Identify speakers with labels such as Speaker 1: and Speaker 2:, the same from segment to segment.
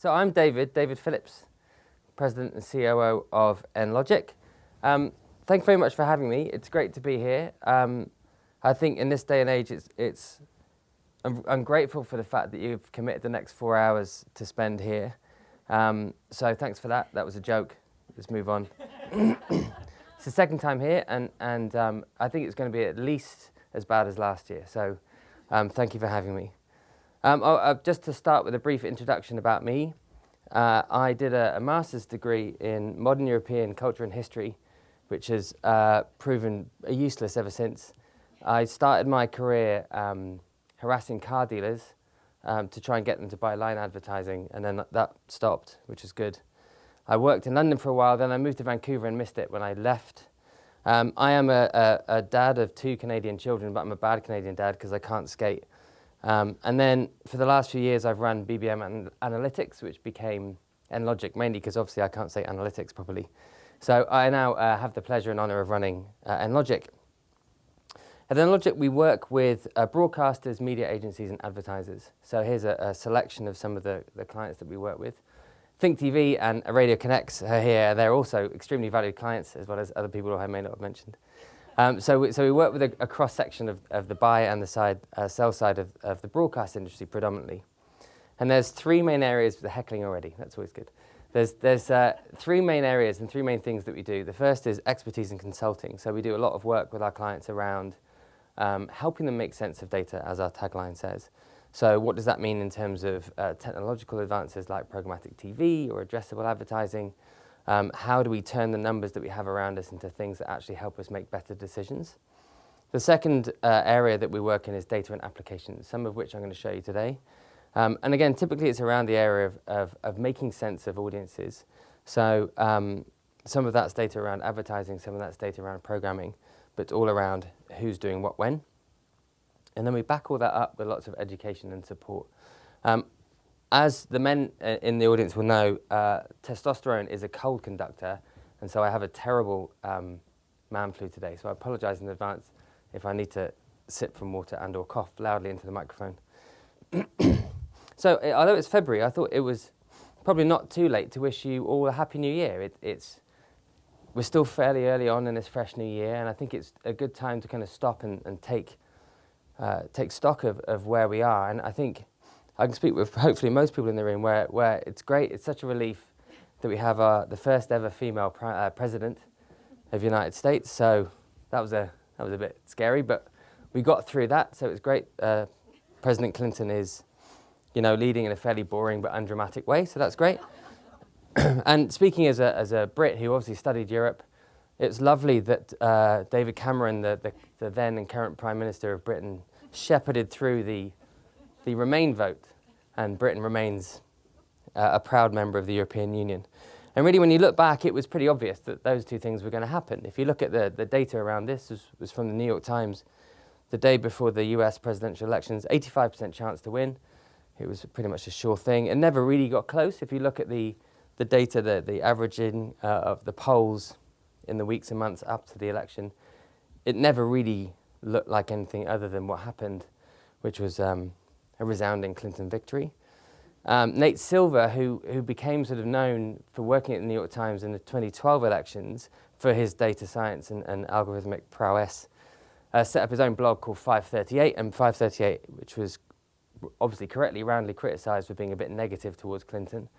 Speaker 1: So I'm David Phillips, President and COO of NLogic. Thank you very much for having me. It's great to be here. I think in this day and age, I'm grateful for the fact that you've committed the next 4 hours to spend here. So thanks for that. That was a joke. Let's move on. It's the second time here, and I think it's going to be at least as bad as last year. So thank you for having me. Just to start with a brief introduction about me, I did a master's degree in modern European culture and history, which has proven useless ever since. I started my career harassing car dealers to try and get them to buy line advertising, and then that stopped, which is good. I worked in London for a while, then I moved to Vancouver and missed it when I left. I am a dad of 2 Canadian children, but I'm a bad Canadian dad because I can't skate. And then for the last few years, I've run BBM Analytics, which became NLogic, mainly because obviously I can't say analytics properly. So I now have the pleasure and honor of running NLogic. At NLogic, we work with broadcasters, media agencies, and advertisers. So here's a selection of some of the clients that we work with. Think TV and Radio Connects are here. They're also extremely valued clients, as well as other people who I may not have mentioned. So we work with a cross-section of the buy and the sell side of the broadcast industry predominantly. And there's 3 main areas for the heckling already. That's always good. There's 3 main areas and 3 main things that we do. The first is expertise and consulting. So we do a lot of work with our clients around helping them make sense of data, as our tagline says. So what does that mean in terms of technological advances like programmatic TV or addressable advertising? How do we turn the numbers that we have around us into things that actually help us make better decisions? The second area that we work in is data and applications, some of which I'm going to show you today. And again, typically it's around the area of making sense of audiences. So some of that's data around advertising, some of that's data around programming, but all around who's doing what when. And then we back all that up with lots of education and support. As the men in the audience will know, testosterone is a cold conductor, and so I have a terrible man flu today. So I apologize in advance if I need to sip from water and or cough loudly into the microphone. So although it's February, I thought it was probably not too late to wish you all a Happy New Year. We're still fairly early on in this fresh new year, and I think it's a good time to kind of stop and take stock of where we are. And I think I can speak with hopefully most people in the room where it's great. It's such a relief that we have the first ever female president of the United States. So that was a bit scary, but we got through that. So it's great. President Clinton is, leading in a fairly boring but undramatic way. So that's great. And speaking as a Brit who obviously studied Europe, it's lovely that David Cameron, the then and current Prime Minister of Britain, shepherded through the Remain vote, and Britain remains a proud member of the European Union. And really, when you look back, it was pretty obvious that those 2 things were going to happen. If you look at the data around this, was from the New York Times, the day before the US presidential elections, 85% chance to win. It was pretty much a sure thing. It never really got close. If you look at the data, the averaging of the polls in the weeks and months up to the election, it never really looked like anything other than what happened, which was a resounding Clinton victory. Nate Silver, who became sort of known for working at the New York Times in the 2012 elections for his data science and algorithmic prowess, set up his own blog called 538, and 538, which was obviously correctly roundly criticized for being a bit negative towards Clinton,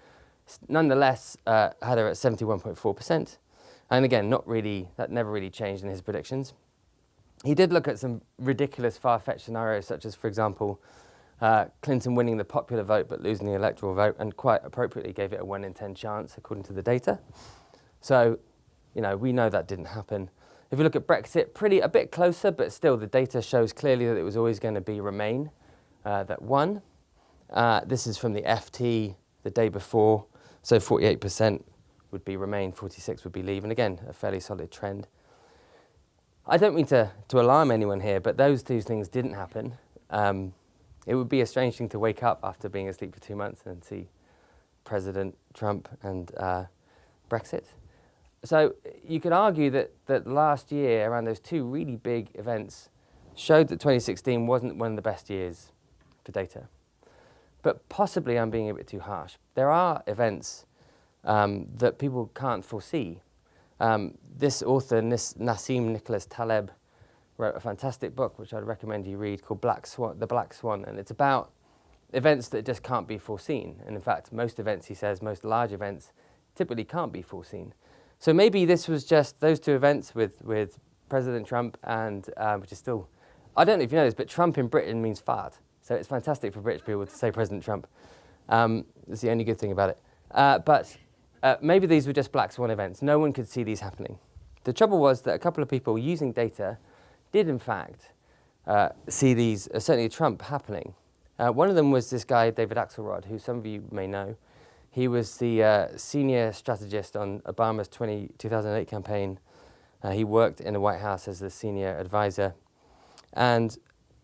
Speaker 1: nonetheless had her at 71.4%. And again, that never really changed in his predictions. He did look at some ridiculous, far-fetched scenarios, such as, for example, Clinton winning the popular vote but losing the electoral vote, and quite appropriately gave it a 1 in 10 chance, according to the data. So, we know that didn't happen. If you look at Brexit, a bit closer, but still the data shows clearly that it was always going to be Remain that won. This is from the FT the day before, so 48% would be Remain, 46% would be Leave, and again, a fairly solid trend. I don't mean to alarm anyone here, but those 2 things didn't happen. It would be a strange thing to wake up after being asleep for 2 months and see President Trump and Brexit. So you could argue that last year, around those 2 really big events, showed that 2016 wasn't one of the best years for data. but possibly I'm being a bit too harsh. There are events that people can't foresee. This author, Nassim Nicholas Taleb, wrote a fantastic book, which I'd recommend you read, called The Black Swan, and it's about events that just can't be foreseen. And in fact, most events, he says, most large events, typically can't be foreseen. So maybe this was just those two events with President Trump and, which is still, I don't know if you know this, but Trump in Britain means fart. So it's fantastic for British people to say President Trump. That's the only good thing about it. But maybe these were just black swan events. No one could see these happening. The trouble was that a couple of people using data did, in fact, see these, certainly Trump, happening. One of them was this guy, David Axelrod, who some of you may know. He was the senior strategist on Obama's 2008 campaign. He worked in the White House as the senior advisor. And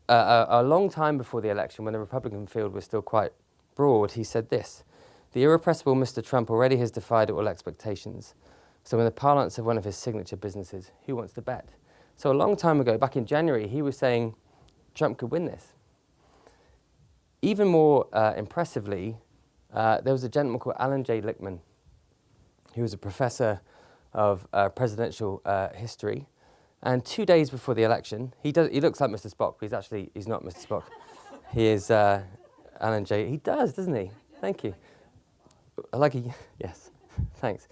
Speaker 1: a long time before the election, when the Republican field was still quite broad, he said this: "The irrepressible Mr. Trump already has defied all expectations. So in the parlance of one of his signature businesses, who wants to bet?" So a long time ago, back in January, he was saying Trump could win this. Even more impressively, there was a gentleman called Alan J. Lichtman, who was a professor of presidential history. And 2 days before the election, he looks like Mr. Spock, but he's not Mr. Spock. He is Alan J. He does, doesn't he? Thank you. Yes, thanks.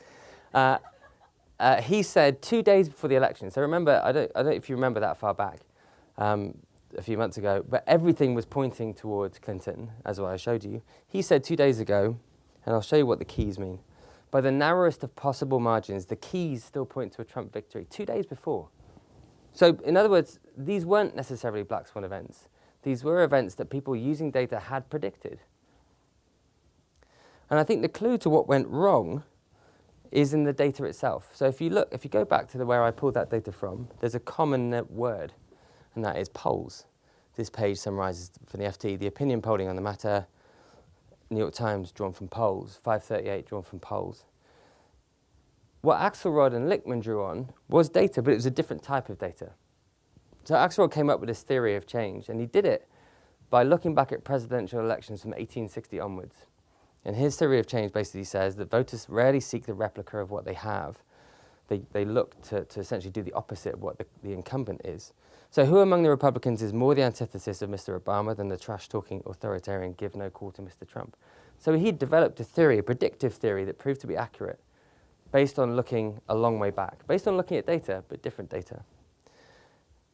Speaker 1: He said 2 days before the election. So remember, I don't know if you remember that far back, a few months ago, but everything was pointing towards Clinton, as what I showed you. He said 2 days ago, and I'll show you what the keys mean. By the narrowest of possible margins, the keys still point to a Trump victory 2 days before. So in other words, these weren't necessarily black swan events. These were events that people using data had predicted. And I think the clue to what went wrong is in the data itself. So if you go back to where I pulled that data from, there's a common word, and that is polls. This page summarizes for the FT the opinion polling on the matter. New York Times drawn from polls, 538 drawn from polls. What Axelrod and Lichtman drew on was data, but it was a different type of data. So Axelrod came up with this theory of change, and he did it by looking back at presidential elections from 1860 onwards. And his theory of change basically says that voters rarely seek the replica of what they have. They look to essentially do the opposite of what the incumbent is. So who among the Republicans is more the antithesis of Mr. Obama than the trash-talking authoritarian give no call to Mr. Trump? So he developed a theory, a predictive theory that proved to be accurate based on looking a long way back, based on looking at data, but different data.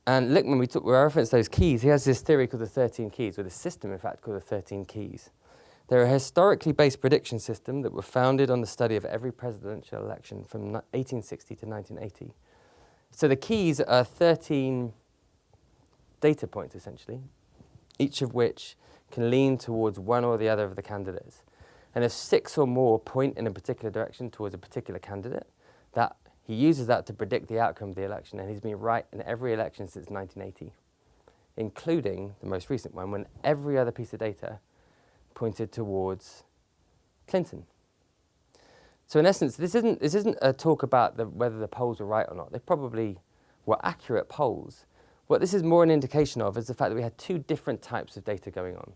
Speaker 1: And Lichtman, we referenced those keys. He has this theory called the 13 keys, or the system, in fact, called the 13 keys. They're a historically based prediction system that were founded on the study of every presidential election from 1860 to 1980. So the keys are 13 data points, essentially, each of which can lean towards one or the other of the candidates. And if 6 or more point in a particular direction towards a particular candidate, that he uses that to predict the outcome of the election. And he's been right in every election since 1980, including the most recent one, when every other piece of data pointed towards Clinton. So in essence, this isn't a talk about whether the polls were right or not. They probably were accurate polls. What this is more an indication of is the fact that we had two different types of data going on,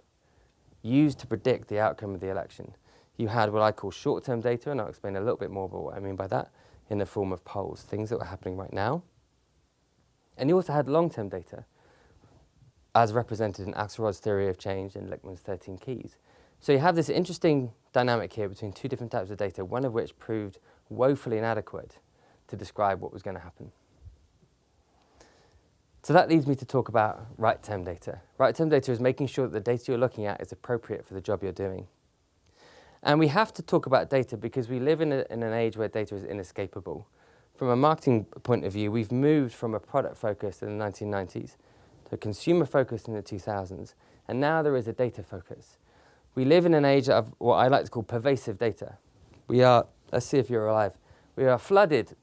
Speaker 1: used to predict the outcome of the election. You had what I call short-term data, and I'll explain a little bit more about what I mean by that, in the form of polls, things that were happening right now. And you also had long-term data, as represented in Axelrod's theory of change and Lichtman's 13 keys. So you have this interesting dynamic here between two different types of data, one of which proved woefully inadequate to describe what was going to happen. So that leads me to talk about right-term data. Right-term data is making sure that the data you're looking at is appropriate for the job you're doing. And we have to talk about data because we live in an age where data is inescapable. From a marketing point of view, we've moved from a product focus in the 1990s to a consumer focus in the 2000s, and now there is a data focus. We live in an age of what I like to call pervasive data. Let's see if you're alive. We are flooded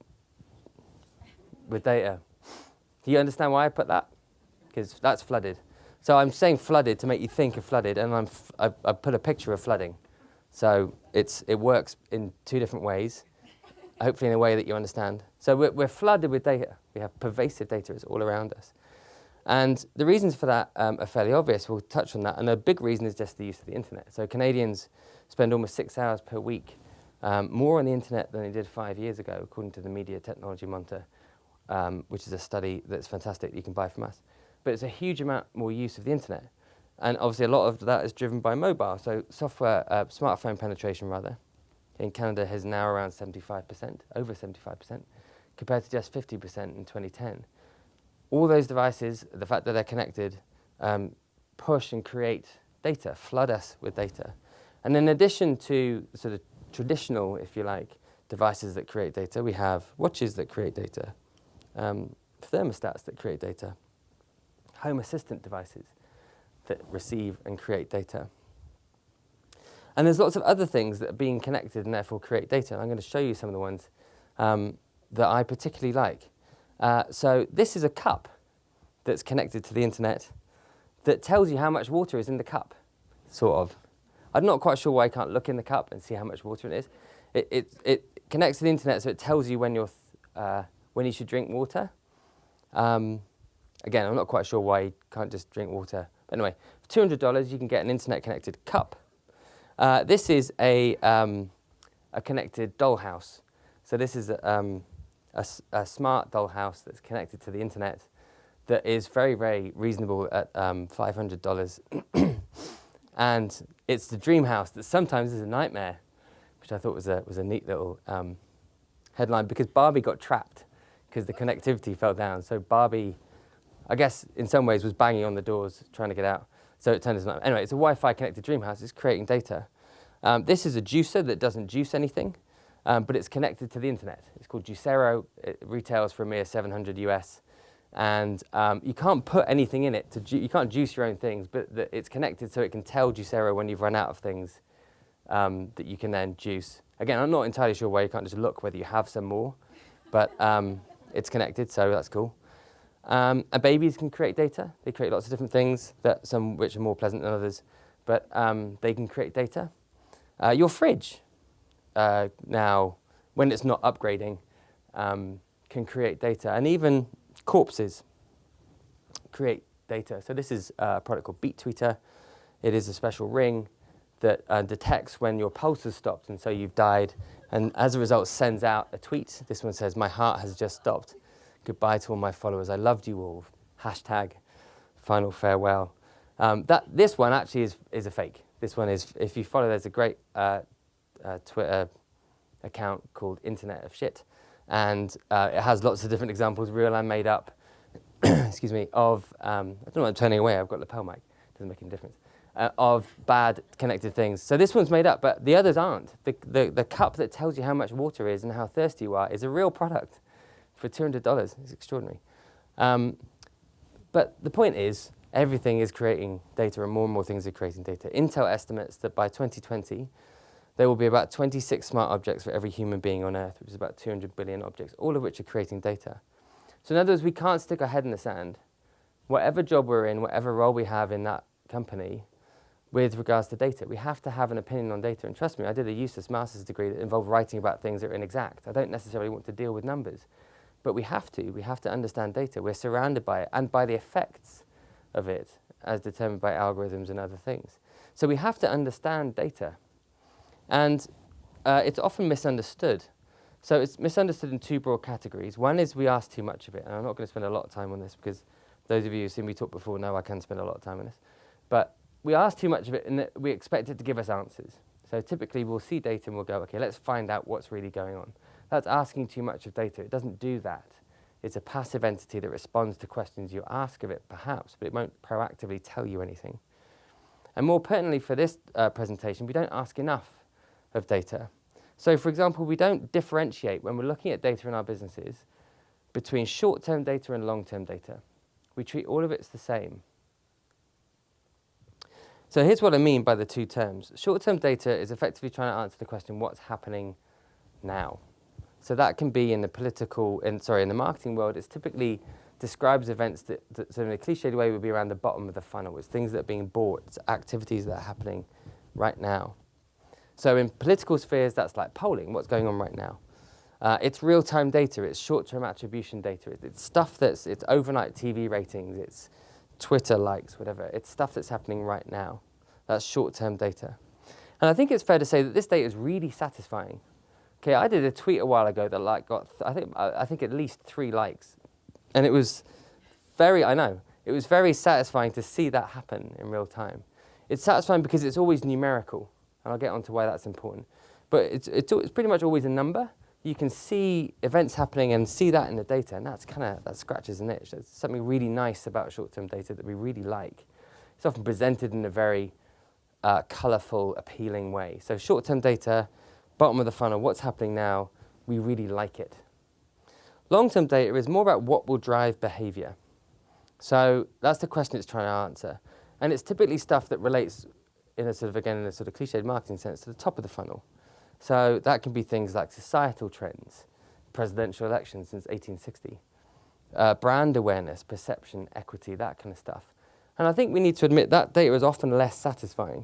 Speaker 1: with data. Do you understand why I put that? Because that's flooded. So I'm saying flooded to make you think of flooded, and I put a picture of flooding. So it works in two different ways, hopefully in a way that you understand. So we're flooded with data. We have pervasive data. It's all around us. And the reasons for that are fairly obvious. We'll touch on that. And a big reason is just the use of the internet. So Canadians spend almost 6 hours per week more on the internet than they did 5 years ago, according to the Media Technology Monitor, which is a study that's fantastic that you can buy from us. But it's a huge amount more use of the internet. And obviously a lot of that is driven by mobile. So smartphone penetration rather, in Canada has now around 75%, over 75%, compared to just 50% in 2010. All those devices, the fact that they're connected, push and create data, flood us with data. And in addition to sort of traditional, if you like, devices that create data, we have watches that create data, thermostats that create data, home assistant devices that receive and create data. And there's lots of other things that are being connected and therefore create data. And I'm going to show you some of the ones that I particularly like. So this is a cup that's connected to the internet that tells you how much water is in the cup, sort of. I'm not quite sure why I can't look in the cup and see how much water it is. It connects to the internet, so it tells you when you should drink water. Again, I'm not quite sure why you can't just drink water. But anyway, for $200, you can get an internet-connected cup. This is a connected dollhouse. So this is a smart dollhouse that's connected to the internet that is very, very reasonable at $500. And it's the dream house that sometimes is a nightmare, which I thought was a neat little headline, because Barbie got trapped because the connectivity fell down. So Barbie, I guess in some ways, was banging on the doors trying to get out. So it turned into a nightmare. Anyway, it's a Wi-Fi connected dream house. It's creating data. This is a juicer that doesn't juice anything, but it's connected to the internet. It's called Juicero. It retails for a mere $700 US. And you can't put anything in it. You can't juice your own things, but it's connected so it can tell Juicero when you've run out of things that you can then juice. Again, I'm not entirely sure why you can't just look whether you have some more, but it's connected, so that's cool. And babies can create data. They create lots of different things, some which are more pleasant than others, but they can create data. Your fridge, now, when it's not upgrading, can create data. And even corpses create data. So this is a product called Beat Tweeter. It is a special ring that detects when your pulse has stopped, and so you've died, and as a result sends out a tweet. This one says, "My heart has just stopped. Goodbye to all my followers. I loved you all. Hashtag final farewell." This one actually is a fake. This one is, if you follow, there's a great Twitter account called Internet of Shit. And it has lots of different examples, real and made up, excuse me, of, I don't know, I'm turning away, I've got lapel mic, doesn't make any difference, of bad connected things. So this one's made up, but the others aren't. The cup that tells you how much water is and how thirsty you are is a real product for $200. It's extraordinary. But the point is, everything is creating data, and more things are creating data. Intel estimates that by 2020, there will be about 26 smart objects for every human being on Earth, which is about 200 billion objects, all of which are creating data. So in other words, we can't stick our head in the sand. Whatever job we're in, whatever role we have in that company, with regards to data, we have to have an opinion on data. And trust me, I did a useless master's degree that involved writing about things that are inexact. I don't necessarily want to deal with numbers, but we have to understand data. We're surrounded by it and by the effects of it as determined by algorithms and other things. So we have to understand data. And it's often misunderstood. So it's misunderstood in two broad categories. One is we ask too much of it. And I'm not going to spend a lot of time on this because those of you who've seen me talk before know I can spend a lot of time on this. But we ask too much of it and we expect it to give us answers. So typically we'll see data and we'll go, okay, let's find out what's really going on. That's asking too much of data. It doesn't do that. It's a passive entity that responds to questions you ask of it, perhaps, but it won't proactively tell you anything. And more pertinently for this presentation, we don't ask enough of data. So for example, we don't differentiate when we're looking at data in our businesses between short-term data and long-term data. We treat all of it as the same. So here's what I mean by the two terms. Short-term data is effectively trying to answer the question, what's happening now? So that can be in the marketing world, it's typically describes events that so in a cliched way would be around the bottom of the funnel. It's things that are being bought, it's activities that are happening right now. So in political spheres, that's like polling, what's going on right now. It's real-time data, it's short-term attribution data, it's stuff it's overnight TV ratings, it's Twitter likes, whatever. It's stuff that's happening right now. That's short-term data. And I think it's fair to say that this data is really satisfying. Okay, I did a tweet a while ago that got, I think at least 3 likes. And it was it was very satisfying to see that happen in real time. It's satisfying because it's always numerical, and I'll get onto why that's important. But it's pretty much always a number. You can see events happening and see that in the data, and that scratches an itch. There's something really nice about short-term data that we really like. It's often presented in a very colourful, appealing way. So short-term data, bottom of the funnel, what's happening now, we really like it. Long-term data is more about what will drive behaviour. So that's the question it's trying to answer. And it's typically stuff that relates, in a sort of cliched marketing sense, to the top of the funnel. So that can be things like societal trends, presidential elections since 1860, brand awareness, perception, equity, that kind of stuff. And I think we need to admit that data is often less satisfying.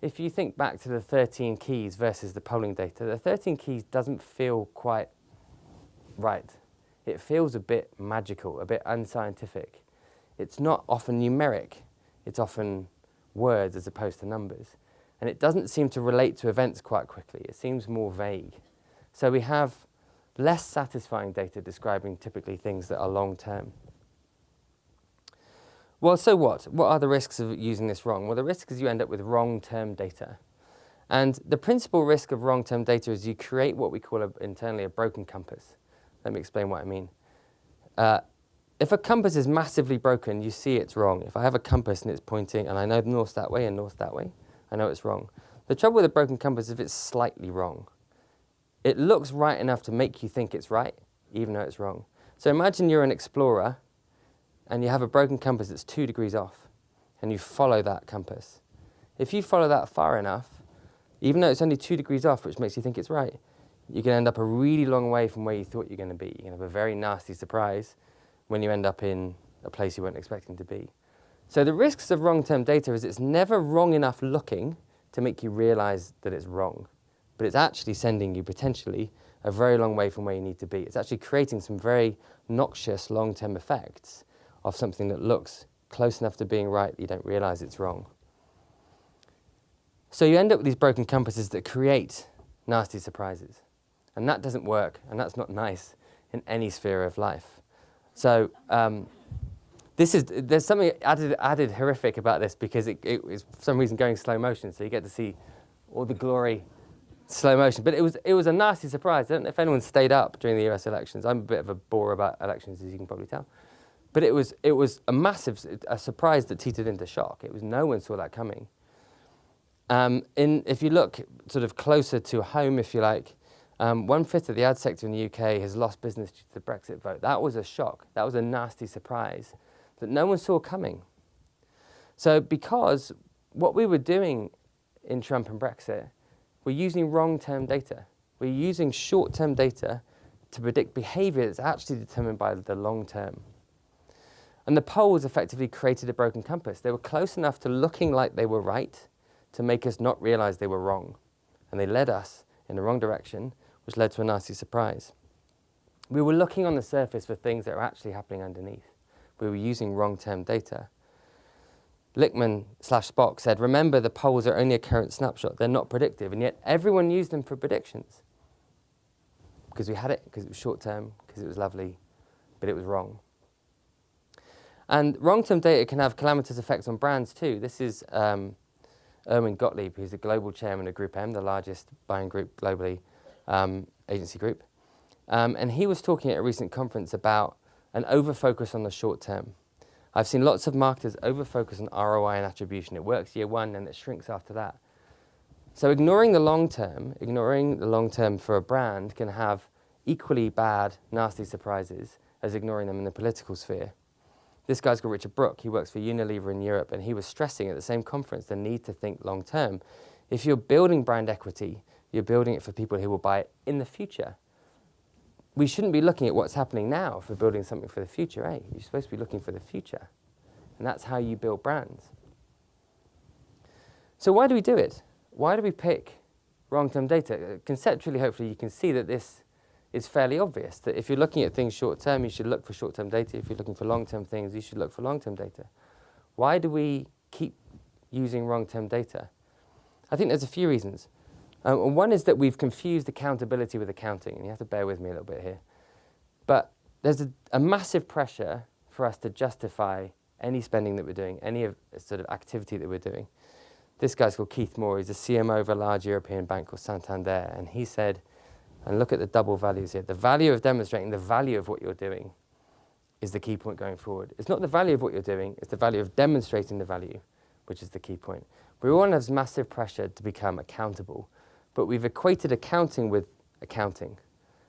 Speaker 1: If you think back to the 13 keys versus the polling data, the 13 keys doesn't feel quite right. It feels a bit magical, a bit unscientific. It's not often numeric. It's often words as opposed to numbers. And it doesn't seem to relate to events quite quickly. It seems more vague. So we have less satisfying data describing typically things that are long-term. Well, so what? What are the risks of using this wrong? Well, the risk is you end up with wrong-term data. And the principal risk of wrong-term data is you create what we call internally a broken compass. Let me explain what I mean. If a compass is massively broken, you see it's wrong. If I have a compass and it's pointing, and I know north that way and north that way, I know it's wrong. The trouble with a broken compass is if it's slightly wrong. It looks right enough to make you think it's right, even though it's wrong. So imagine you're an explorer, and you have a broken compass that's 2 degrees off, and you follow that compass. If you follow that far enough, even though it's only 2 degrees off, which makes you think it's right, you can end up a really long way from where you thought you're going to be. You can have a very nasty surprise when you end up in a place you weren't expecting to be. So the risks of wrong-term data is it's never wrong enough looking to make you realize that it's wrong, but it's actually sending you potentially a very long way from where you need to be. It's actually creating some very noxious long-term effects of something that looks close enough to being right that you don't realize it's wrong. So you end up with these broken compasses that create nasty surprises. And that doesn't work, and that's not nice in any sphere of life. So there's something added horrific about this because it is for some reason going slow motion, so you get to see all the glory slow motion. But it was a nasty surprise. I don't know if anyone stayed up during the US elections. I'm a bit of a bore about elections, as you can probably tell. But it was a surprise that teetered into shock. No one saw that coming. If you look sort of closer to home, if you like, 1/5 of the ad sector in the UK has lost business due to the Brexit vote. That was a shock. That was a nasty surprise that no one saw coming. So because what we were doing in Trump and Brexit, we're using wrong-term data. We're using short-term data to predict behavior that's actually determined by the long term. And the polls effectively created a broken compass. They were close enough to looking like they were right to make us not realize they were wrong. And they led us in the wrong direction, which led to a nasty surprise. We were looking on the surface for things that are actually happening underneath. We were using wrong-term data. Lichtman/Spock said, remember, the polls are only a current snapshot. They're not predictive. And yet everyone used them for predictions. Because we had it, because it was short-term, because it was lovely, but it was wrong. And wrong-term data can have calamitous effects on brands too. This is Erwin Gottlieb, who's the global chairman of Group M, the largest buying group globally, agency group. And he was talking at a recent conference about an over-focus on the short term. I've seen lots of marketers over-focus on ROI and attribution. It works year one and it shrinks after that. So ignoring the long term for a brand can have equally bad, nasty surprises as ignoring them in the political sphere. This guy's called Richard Brooke. He works for Unilever in Europe, and he was stressing at the same conference the need to think long term. If you're building brand equity, you're building it for people who will buy it in the future. We shouldn't be looking at what's happening now if we're building something for the future, eh? You're supposed to be looking for the future. And that's how you build brands. So why do we do it? Why do we pick long-term data? Conceptually, hopefully, you can see that this it's fairly obvious that if you're looking at things short-term, you should look for short-term data. If you're looking for long-term things, you should look for long-term data. Why do we keep using long-term data? I think there's a few reasons. One is that we've confused accountability with accounting, and you have to bear with me a little bit here. But there's a massive pressure for us to justify any spending that we're doing, any sort of activity that we're doing. This guy's called Keith Moore. He's a CMO of a large European bank called Santander, and he said, and look at the double values here, the value of demonstrating the value of what you're doing is the key point going forward. It's not the value of what you're doing, it's the value of demonstrating the value, which is the key point. We all have massive pressure to become accountable, but we've equated accounting with accounting.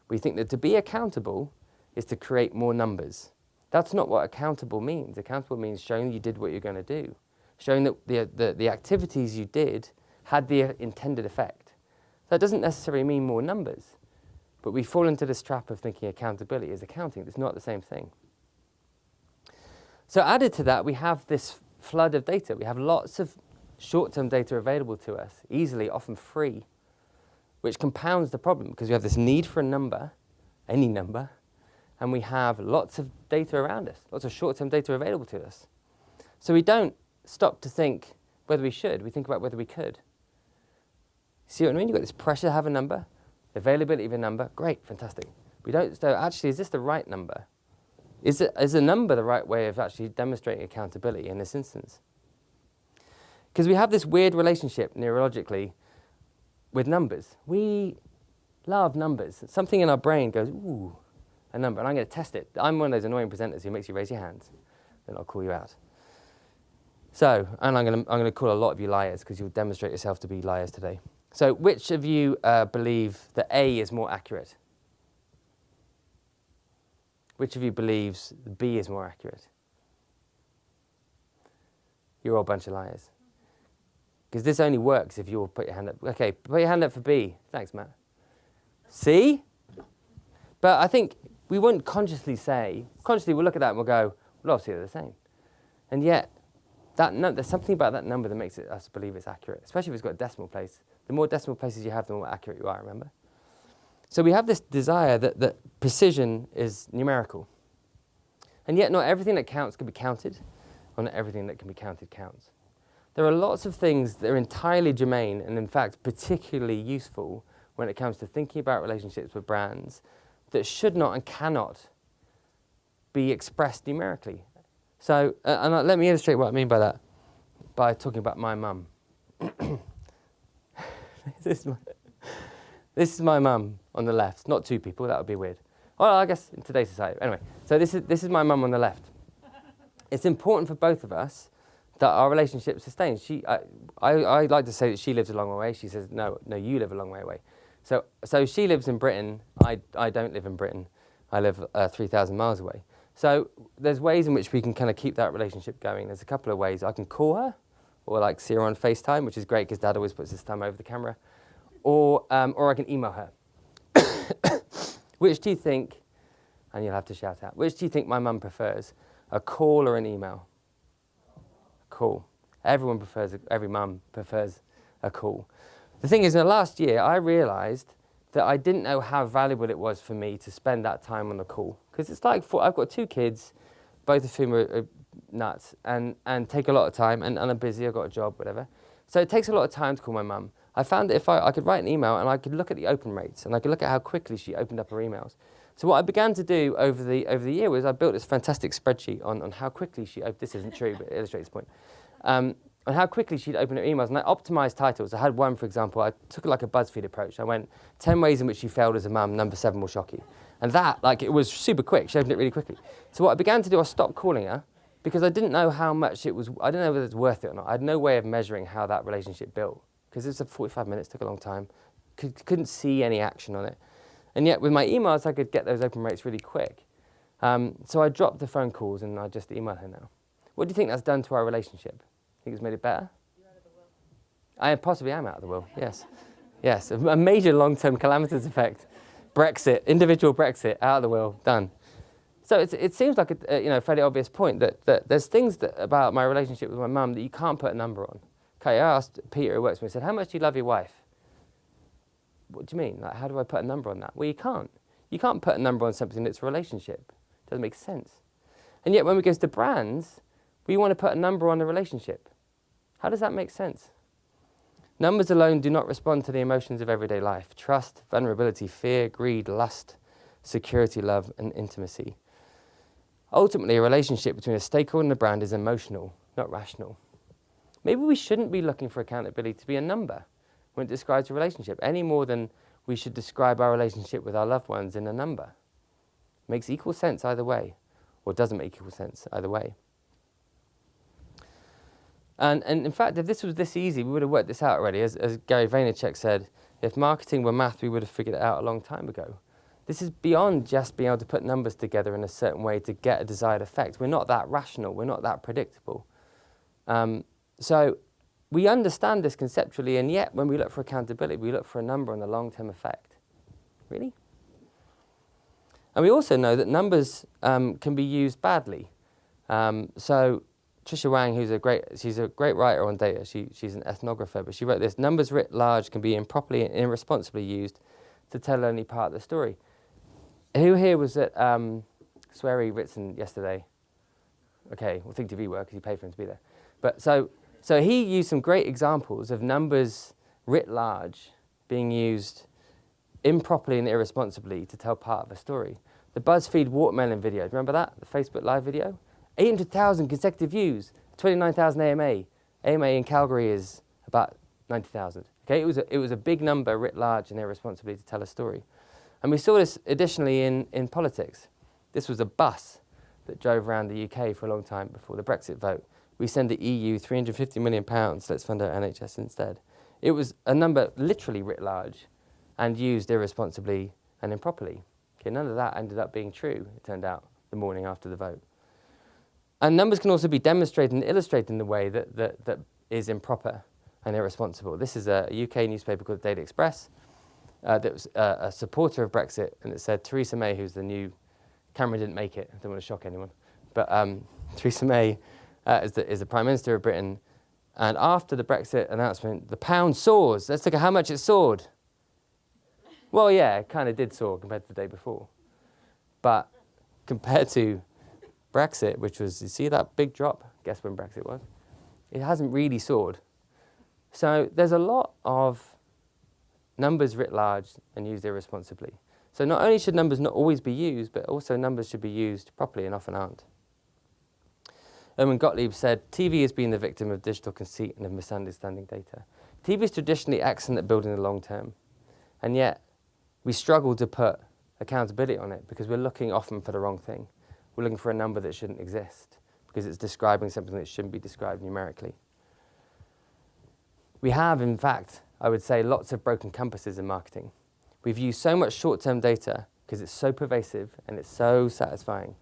Speaker 1: We think that to be accountable is to create more numbers. That's not what accountable means. Accountable means showing you did what you're going to do, showing that the activities you did had the intended effect. That doesn't necessarily mean more numbers, but we fall into this trap of thinking accountability is accounting. It's not the same thing. So added to that, we have this flood of data. We have lots of short-term data available to us, easily, often free, which compounds the problem because we have this need for a number, any number, and we have lots of data around us, lots of short-term data available to us. So we don't stop to think whether we should, we think about whether we could. See what I mean? You've got this pressure to have a number, the availability of a number, great, fantastic. We don't, so actually, is this the right number? Is a number the right way of actually demonstrating accountability in this instance? Because we have this weird relationship neurologically with numbers. We love numbers. Something in our brain goes, ooh, a number, and I'm going to test it. I'm one of those annoying presenters who makes you raise your hands, then I'll call you out. So, and I'm going to call a lot of you liars because you'll demonstrate yourself to be liars today. So, which of you believe that A is more accurate? Which of you believes B is more accurate? You're all a bunch of liars. Because this only works if you all put your hand up. Okay, put your hand up for B. Thanks, Matt. C? But I think we won't consciously we'll look at that and we'll go, well, obviously they're the same. And yet, there's something about that number that makes us believe it's accurate, especially if it's got a decimal place. The more decimal places you have, the more accurate you are, remember? So we have this desire that precision is numerical. And yet not everything that counts can be counted, or not everything that can be counted counts. There are lots of things that are entirely germane and in fact particularly useful when it comes to thinking about relationships with brands that should not and cannot be expressed numerically. So, let me illustrate what I mean by that by talking about my mum. This is my mum on the left. Not two people, that would be weird. Well, I guess in today's society. Anyway, so this is my mum on the left. It's important for both of us that our relationship sustains. I like to say that she lives a long way away. She says, no, you live a long way away. So she lives in Britain. I don't live in Britain. I live 3,000 miles away. So there's ways in which we can kind of keep that relationship going. There's a couple of ways. I can call her, or like see her on FaceTime, which is great because Dad always puts his thumb over the camera, or I can email her. Which do you think, and you'll have to shout out, which do you think my mum prefers, a call or an email? A call. Every mum prefers a call. The thing is, in the last year, I realised that I didn't know how valuable it was for me to spend that time on the call. Because it's like, I've got 2 kids, both of whom are nuts, and take a lot of time, and I'm busy, I've got a job, whatever. So it takes a lot of time to call my mum. I found that if I could write an email and I could look at the open rates, and I could look at how quickly she opened up her emails. So what I began to do over the year was I built this fantastic spreadsheet on how quickly she opened, this isn't true, but it illustrates the point, on how quickly she'd open her emails. And I optimized titles. I had one, for example, I took like a BuzzFeed approach. I went, 10 ways in which you failed as a mum, number 7 will shock you. And that, it was super quick. She opened it really quickly. So what I began to do, I stopped calling her because I didn't know how much it was, I didn't know whether it was worth it or not. I had no way of measuring how that relationship built because it was 45 minutes, took a long time. Couldn't see any action on it. And yet with my emails, I could get those open rates really quick. So I dropped the phone calls and I just email her now. What do you think that's done to our relationship? Think it's made it better? You're out of the will. I possibly am out of the will, yes. Yes, a major long-term calamitous effect. Brexit, individual Brexit, out of the will, done. So it seems like a fairly obvious point that there's things about my relationship with my mum that you can't put a number on. Okay, I asked Peter who works for me, I said, how much do you love your wife? What do you mean? How do I put a number on that? Well, you can't. You can't put a number on something that's a relationship. It doesn't make sense. And yet when we go to brands, we want to put a number on the relationship. How does that make sense? Numbers alone do not respond to the emotions of everyday life. Trust, vulnerability, fear, greed, lust, security, love, and intimacy. Ultimately, a relationship between a stakeholder and a brand is emotional, not rational. Maybe we shouldn't be looking for accountability to be a number when it describes a relationship, any more than we should describe our relationship with our loved ones in a number. Makes equal sense either way, or doesn't make equal sense either way. And in fact, if this was this easy, we would have worked this out already. As Gary Vaynerchuk said, if marketing were math, we would have figured it out a long time ago. This is beyond just being able to put numbers together in a certain way to get a desired effect. We're not that rational. We're not that predictable. So we understand this conceptually, and yet when we look for accountability, we look for a number on the long-term effect. Really? And we also know that numbers can be used badly. So Trisha Wang, she's a great writer on data. She's an ethnographer, but she wrote this: numbers writ large can be improperly and irresponsibly used to tell only part of the story. Who here was at Swery Ritson yesterday? Okay, well, Think TV were, because you paid for him to be there. But so he used some great examples of numbers writ large being used improperly and irresponsibly to tell part of a story. The BuzzFeed watermelon video, remember that? The Facebook Live video? 800,000 consecutive views, 29,000 AMA. AMA in Calgary is about 90,000. Okay, it was a big number writ large and irresponsibly to tell a story. And we saw this additionally in politics. This was a bus that drove around the UK for a long time before the Brexit vote. We send the EU £350 million, let's fund our NHS instead. It was a number literally writ large and used irresponsibly and improperly. Okay, none of that ended up being true, it turned out, the morning after the vote. And numbers can also be demonstrated and illustrated in the way that is improper and irresponsible. This is a UK newspaper called the Daily Express that was a supporter of Brexit, and it said Theresa May, who's the new, Cameron didn't make it, I don't want to shock anyone, but Theresa May is the Prime Minister of Britain, and after the Brexit announcement, the pound soars. Let's look at how much it soared. Well, yeah, it kind of did soar compared to the day before. But compared to Brexit, which was, you see that big drop? Guess when Brexit was? It hasn't really soared. So there's a lot of numbers writ large and used irresponsibly. So not only should numbers not always be used, but also numbers should be used properly and often aren't. Erwin Gottlieb said, TV has been the victim of digital conceit and of misunderstanding data. TV is traditionally excellent at building the long term, and yet we struggle to put accountability on it because we're looking often for the wrong thing. We're looking for a number that shouldn't exist because it's describing something that shouldn't be described numerically. We have, in fact, I would say, lots of broken compasses in marketing. We've used so much short-term data because it's so pervasive and it's so satisfying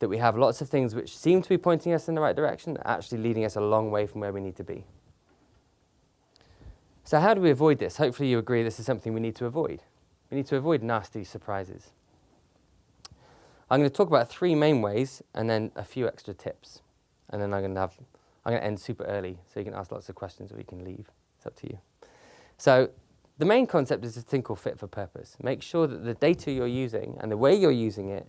Speaker 1: that we have lots of things which seem to be pointing us in the right direction, actually leading us a long way from where we need to be. So how do we avoid this? Hopefully you agree this is something we need to avoid. We need to avoid nasty surprises. I'm going to talk about 3 main ways and then a few extra tips. And then I'm going to end super early so you can ask lots of questions or you can leave. It's up to you. So the main concept is a thing called fit for purpose. Make sure that the data you're using and the way you're using it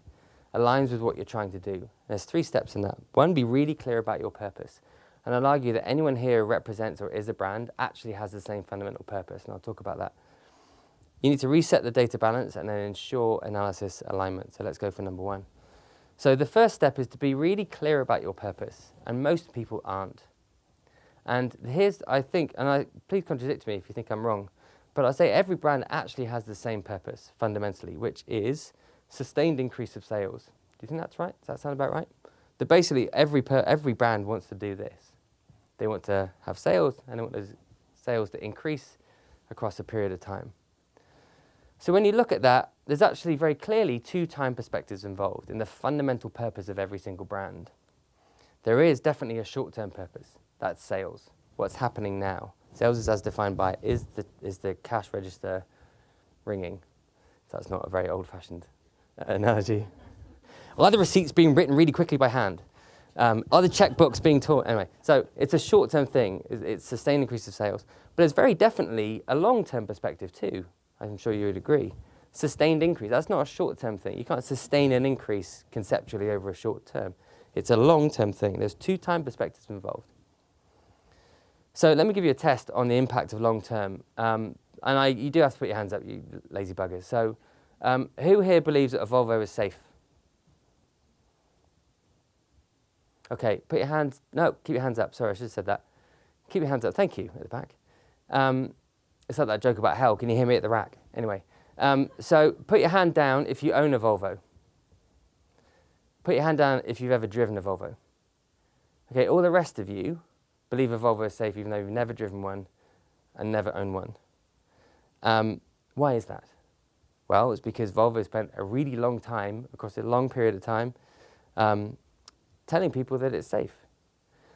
Speaker 1: aligns with what you're trying to do. There's 3 steps in that. 1, be really clear about your purpose. And I'll argue that anyone here who represents or is a brand actually has the same fundamental purpose, and I'll talk about that. You need to reset the data balance and then ensure analysis alignment. So let's go for number 1. So the first step is to be really clear about your purpose, and most people aren't. And here's, I think, and please contradict me if you think I'm wrong, but I'll say every brand actually has the same purpose fundamentally, which is sustained increase of sales. Do you think that's right? Does that sound about right? That basically every brand wants to do this. They want to have sales, and they want those sales to increase across a period of time. So when you look at that, there's actually very clearly 2 time perspectives involved in the fundamental purpose of every single brand. There is definitely a short-term purpose. That's sales. What's happening now? Sales is as defined by is the cash register ringing? That's not a very old-fashioned analogy. Well, are the receipts being written really quickly by hand? Are the checkbooks being torn? Anyway, so it's a short-term thing. It's sustained increase of sales. But it's very definitely a long-term perspective too. I'm sure you would agree. sustained increase. That's not a short-term thing. You can't sustain an increase conceptually over a short term. It's a long-term thing. There's two time perspectives involved. So let me give you a test on the impact of long-term. You do have to put your hands up, you lazy buggers. So who here believes that a Volvo is safe? Okay, put your hands, no, keep your hands up. Sorry, I should have said that. Keep your hands up, thank you, at the back. It's like that joke about hell, can you hear me at the rack? Anyway, so put your hand down if you own a Volvo. Put your hand down if you've ever driven a Volvo. Okay, all the rest of you believe a Volvo is safe even though you've never driven one and never owned one. Why is that? Well, it's because Volvo spent a really long time, across a long period of time, telling people that it's safe.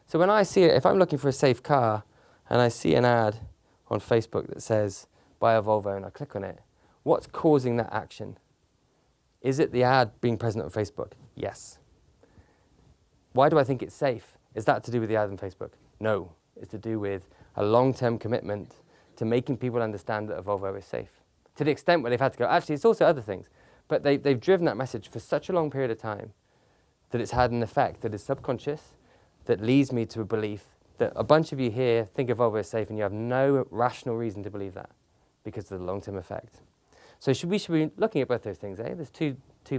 Speaker 1: So when I see it, if I'm looking for a safe car and I see an ad on Facebook that says, buy a Volvo, and I click on it, what's causing that action? Is it the ad being present on Facebook? Yes. Why do I think it's safe? Is that to do with the ad on Facebook? No. It's to do with a long-term commitment to making people understand that a Volvo is safe. To the extent where they've had to go, actually, it's also other things, but they've driven that message for such a long period of time that it's had an effect that is subconscious, that leads me to a belief that a bunch of you here think a Volvo is safe and you have no rational reason to believe that because of the long-term effect. So we should be looking at both those things, eh? There's two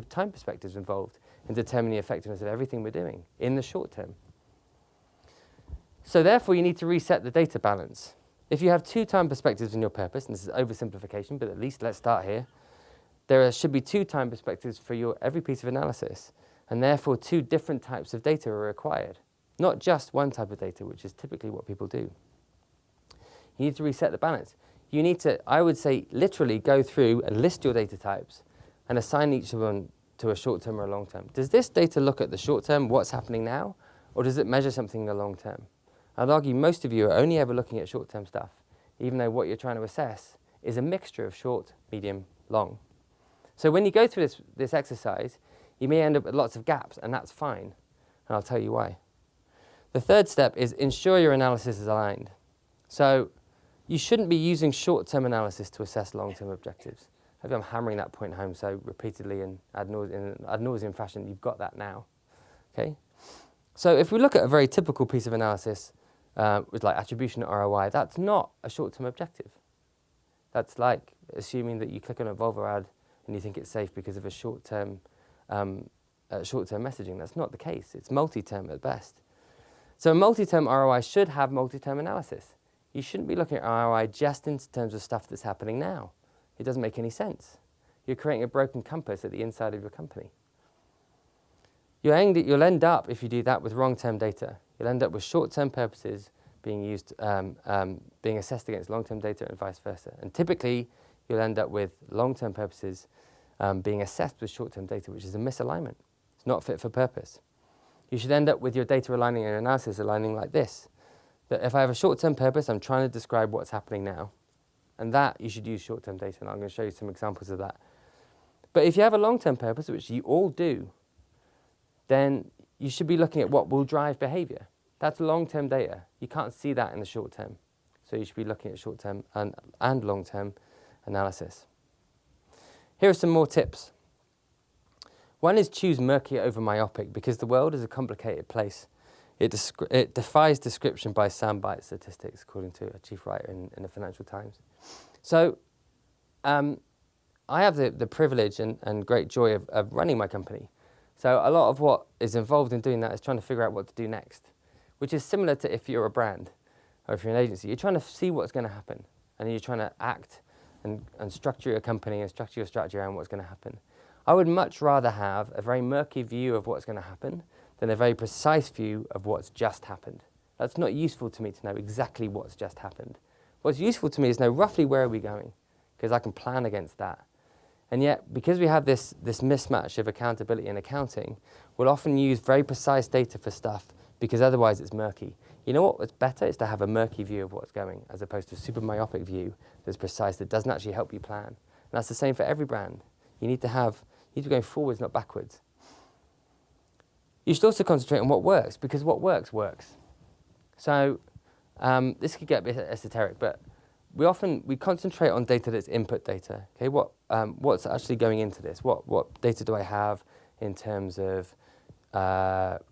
Speaker 1: time perspectives involved in determining the effectiveness of everything we're doing in the short term. So therefore, you need to reset the data balance. If you have two time perspectives in your purpose, and this is oversimplification, but at least let's start here, there should be two time perspectives for every piece of analysis, and therefore two different types of data are required, not just one type of data, which is typically what people do. You need to reset the balance. You need to, I would say, literally go through and list your data types and assign each of them to a short term or a long term. Does this data look at the short term, what's happening now, or does it measure something in the long term? I'd argue most of you are only ever looking at short term stuff, even though what you're trying to assess is a mixture of short, medium, long. So when you go through this exercise, you may end up with lots of gaps, and that's fine, and I'll tell you why. The third step is ensure your analysis is aligned. So you shouldn't be using short-term analysis to assess long-term objectives. I think I'm hammering that point home so repeatedly and ad nauseum fashion, you've got that now. Okay? So if we look at a very typical piece of analysis with like attribution ROI, that's not a short-term objective. That's like assuming that you click on a Volvo ad and you think it's safe because of a short-term messaging. That's not the case. It's multi-term at best. So a multi-term ROI should have multi-term analysis. You shouldn't be looking at ROI just in terms of stuff that's happening now. It doesn't make any sense. You're creating a broken compass at the inside of your company. You'll end up, if you do that, with wrong-term data. You'll end up with short-term purposes being used, being assessed against long-term data and vice versa. And typically, you'll end up with long-term purposes being assessed with short-term data, which is a misalignment. It's not fit for purpose. You should end up with your data aligning and analysis aligning like this. That if I have a short-term purpose, I'm trying to describe what's happening now. And that, you should use short-term data, and I'm going to show you some examples of that. But if you have a long-term purpose, which you all do, then you should be looking at what will drive behavior. That's long-term data. You can't see that in the short term. So you should be looking at short-term and long-term analysis. Here are some more tips. One is choose murky over myopic, because the world is a complicated place. It defies description by soundbite statistics, according to a chief writer in the Financial Times. So I have the privilege and great joy of running my company. So a lot of what is involved in doing that is trying to figure out what to do next, which is similar to if you're a brand or if you're an agency. You're trying to see what's going to happen, and you're trying to act and structure your company and structure your strategy around what's going to happen. I would much rather have a very murky view of what's going to happen than a very precise view of what's just happened. That's not useful to me to know exactly what's just happened. What's useful to me is know roughly where are we going, because I can plan against that. And yet, because we have this mismatch of accountability and accounting, we'll often use very precise data for stuff because otherwise it's murky. You know what's better is to have a murky view of what's going, as opposed to a super myopic view that's precise, that doesn't actually help you plan. And that's the same for every brand. You need to be going forwards, not backwards. You should also concentrate on what works, because what works, works. So this could get a bit esoteric, but we concentrate on data that's input data. Okay, what's actually going into this? What data do I have in terms of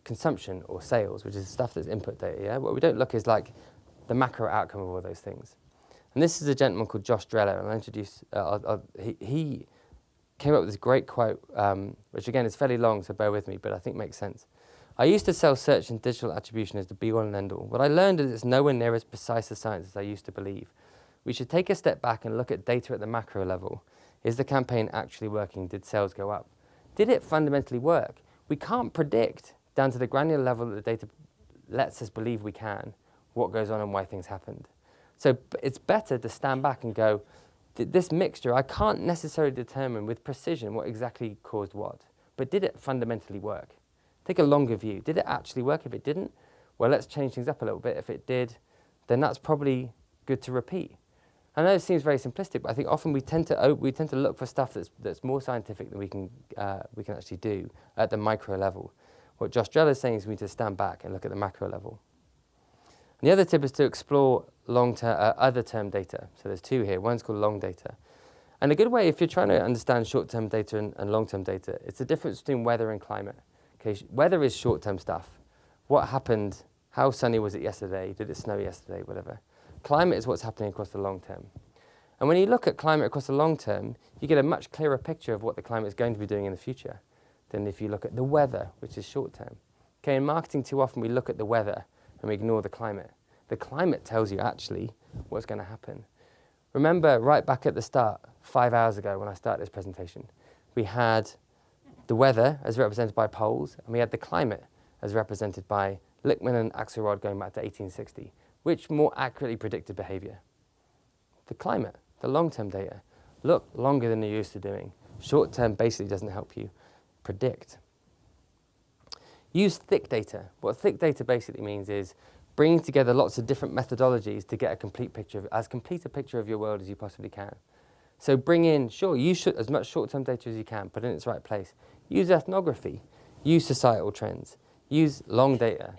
Speaker 1: consumption or sales, which is stuff that's input data. Yeah, what we don't look is like the macro outcome of all those things. And this is a gentleman called Josh Dreller, and I'll introduce. He came up with this great quote, which again is fairly long, so bear with me, but I think makes sense. I used to sell search and digital attribution as the be-all and end-all. What I learned is it's nowhere near as precise a science as I used to believe. We should take a step back and look at data at the macro level. Is the campaign actually working? Did sales go up? Did it fundamentally work? We can't predict down to the granular level that the data lets us believe we can what goes on and why things happened. So it's better to stand back and go, this mixture, I can't necessarily determine with precision what exactly caused what, but did it fundamentally work? Take a longer view. Did it actually work? If it didn't, well, let's change things up a little bit. If it did, then that's probably good to repeat. I know it seems very simplistic, but I think often we tend to look for stuff that's more scientific than we can actually do at the micro level. What Josh Dreller is saying is we need to stand back and look at the macro level. And the other tip is to explore other term data. So there's two here. One's called long data. And a good way, if you're trying to understand short-term data and long-term data, it's the difference between weather and climate. Okay, weather is short-term stuff. What happened? How sunny was it yesterday? Did it snow yesterday? Whatever. Climate is what's happening across the long term. And when you look at climate across the long term, you get a much clearer picture of what the climate is going to be doing in the future than if you look at the weather, which is short term. Okay, in marketing, too often we look at the weather and we ignore the climate. The climate tells you actually what's going to happen. Remember, right back at the start, 5 hours ago when I started this presentation, we had the weather as represented by poles, and we had the climate as represented by Lichtman and Axelrod going back to 1860. Which more accurately predicted behavior? The climate, the long-term data. Look longer than you're used to doing. Short-term basically doesn't help you predict. Use thick data. What thick data basically means is bringing together lots of different methodologies to get a complete picture, as complete a picture of your world as you possibly can. So bring in, sure, you should as much short-term data as you can, put it in its right place. Use ethnography, use societal trends, use long data.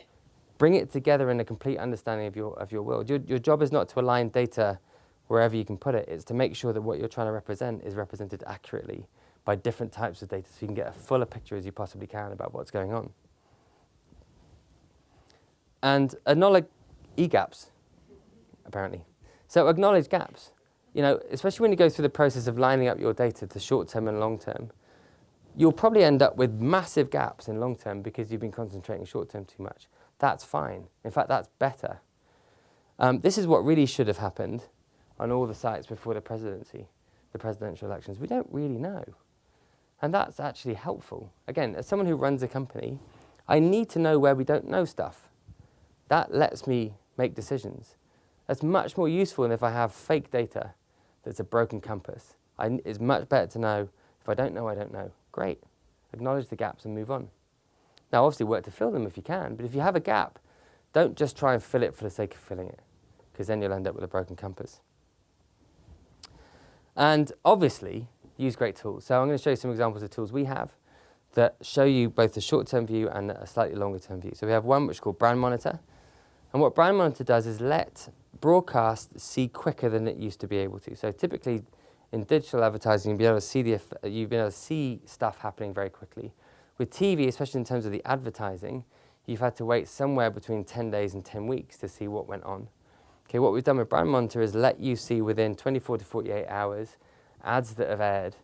Speaker 1: Bring it together in a complete understanding of your world. Your job is not to align data wherever you can put it. It's to make sure that what you're trying to represent is represented accurately by different types of data so you can get a fuller picture as you possibly can about what's going on. And acknowledge e-gaps, apparently. So acknowledge gaps. You know, especially when you go through the process of lining up your data to short-term and long-term, you'll probably end up with massive gaps in long-term because you've been concentrating short-term too much. That's fine. In fact, that's better. This is what really should have happened on all the sites before the presidential elections. We don't really know. And that's actually helpful. Again, as someone who runs a company, I need to know where we don't know stuff. That lets me make decisions. That's much more useful than if I have fake data that's a broken compass. It's much better to know if I don't know, I don't know. Great. Acknowledge the gaps and move on. Now, obviously, work to fill them if you can, but if you have a gap, don't just try and fill it for the sake of filling it, because then you'll end up with a broken compass. And obviously, use great tools. So I'm going to show you some examples of tools we have that show you both the short-term view and a slightly longer-term view. So we have one which is called Brand Monitor. And what Brand Monitor does is let broadcast see quicker than it used to be able to. So typically, in digital advertising, you'll be able to see stuff happening very quickly. With TV, especially in terms of the advertising, you've had to wait somewhere between 10 days and 10 weeks to see what went on. Okay, what we've done with Brand Monitor is let you see within 24 to 48 hours ads that have aired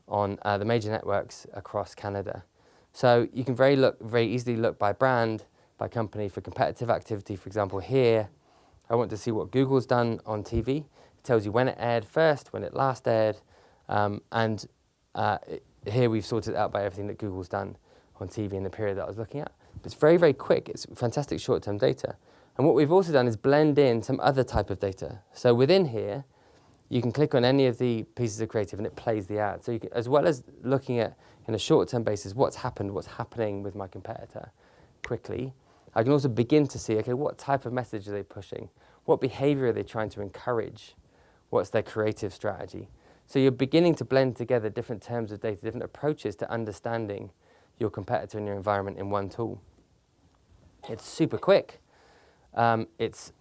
Speaker 1: on the major networks across Canada. So you can very easily look by brand, by company for competitive activity. For example, here, I want to see what Google's done on TV. It tells you when it aired first, when it last aired, here we've sorted it out by everything that Google's done on TV in the period that I was looking at. But it's very, very quick. It's fantastic short-term data. And what we've also done is blend in some other type of data. So within here, you can click on any of the pieces of creative and it plays the ad. So you can, as well as looking at, in a short-term basis, what's happened, what's happening with my competitor quickly, I can also begin to see, okay, what type of message are they pushing? What behavior are they trying to encourage? What's their creative strategy? So you're beginning to blend together different terms of data, different approaches to understanding your competitor and your environment in one tool. It's super quick. It's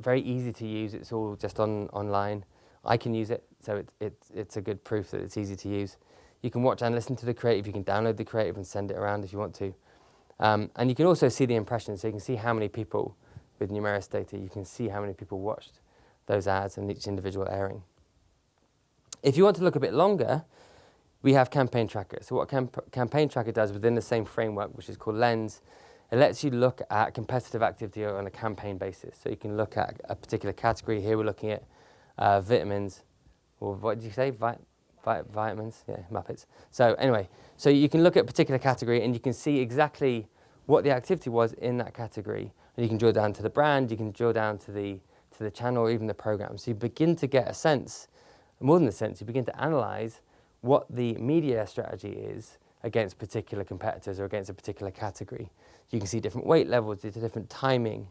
Speaker 1: very easy to use. It's all just online. I can use it, so it's a good proof that it's easy to use. You can watch and listen to the creative. You can download the creative and send it around if you want to. And you can also see the impressions, so you can see how many people, with numerous data, you can see how many people watched those ads and each individual airing. If you want to look a bit longer, we have Campaign Tracker. So what Campaign Tracker does within the same framework, which is called Lens, it lets you look at competitive activity on a campaign basis. So you can look at a particular category. Here we're looking at vitamins, or what did you say? Vitamins? Yeah, Muppets. So anyway, so you can look at a particular category and you can see exactly what the activity was in that category. And you can drill down to the brand, you can drill down to the channel, or even the program. So you begin to get a sense, more than a sense, you begin to analyze what the media strategy is against particular competitors or against a particular category. You can see different weight levels, different timing.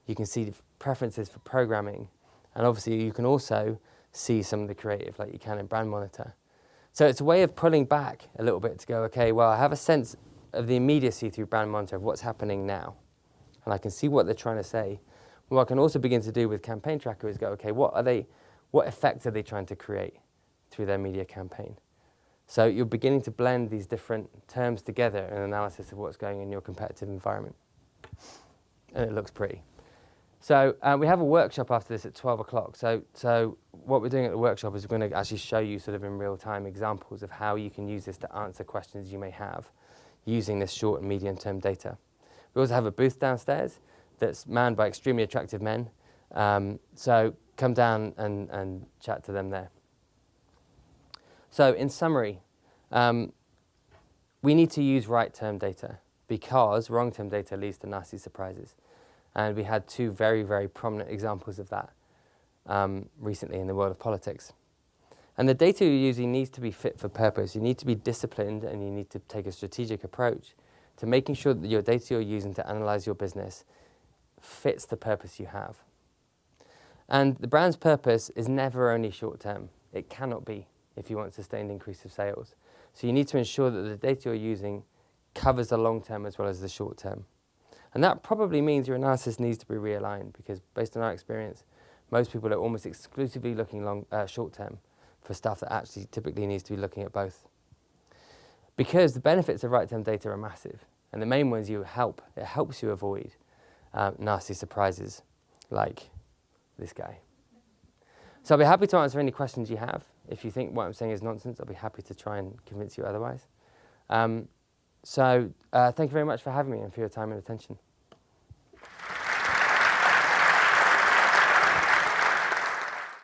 Speaker 1: You can see preferences for programming. And obviously you can also see some of the creative like you can in Brand Monitor. So it's a way of pulling back a little bit to go, okay, well, I have a sense of the immediacy through Brand Monitor of what's happening now. And I can see what they're trying to say. What I can also begin to do with Campaign Tracker is go, okay, what effect are they trying to create through their media campaign? So you're beginning to blend these different terms together in an analysis of what's going on in your competitive environment. And it looks pretty. So we have a workshop after this at 12 o'clock. So what we're doing at the workshop is we're going to actually show you sort of in real time examples of how you can use this to answer questions you may have using this short and medium term data. We also have a booth downstairs that's manned by extremely attractive men. So come down and chat to them there. So in summary, we need to use right term data because wrong term data leads to nasty surprises. And we had two very, very prominent examples of that recently in the world of politics. And the data you're using needs to be fit for purpose. You need to be disciplined and you need to take a strategic approach to making sure that your data you're using to analyze your business fits the purpose you have. And the brand's purpose is never only short term. It cannot be if you want sustained increase of sales. So you need to ensure that the data you're using covers the long term as well as the short term. And that probably means your analysis needs to be realigned because based on our experience, most people are almost exclusively looking short term for stuff that actually typically needs to be looking at both. Because the benefits of right term data are massive. And the main ones it helps you avoid nasty surprises like this guy. So I'll be happy to answer any questions you have. If you think what I'm saying is nonsense, I'll be happy to try and convince you otherwise. Thank you very much for having me and for your time and attention.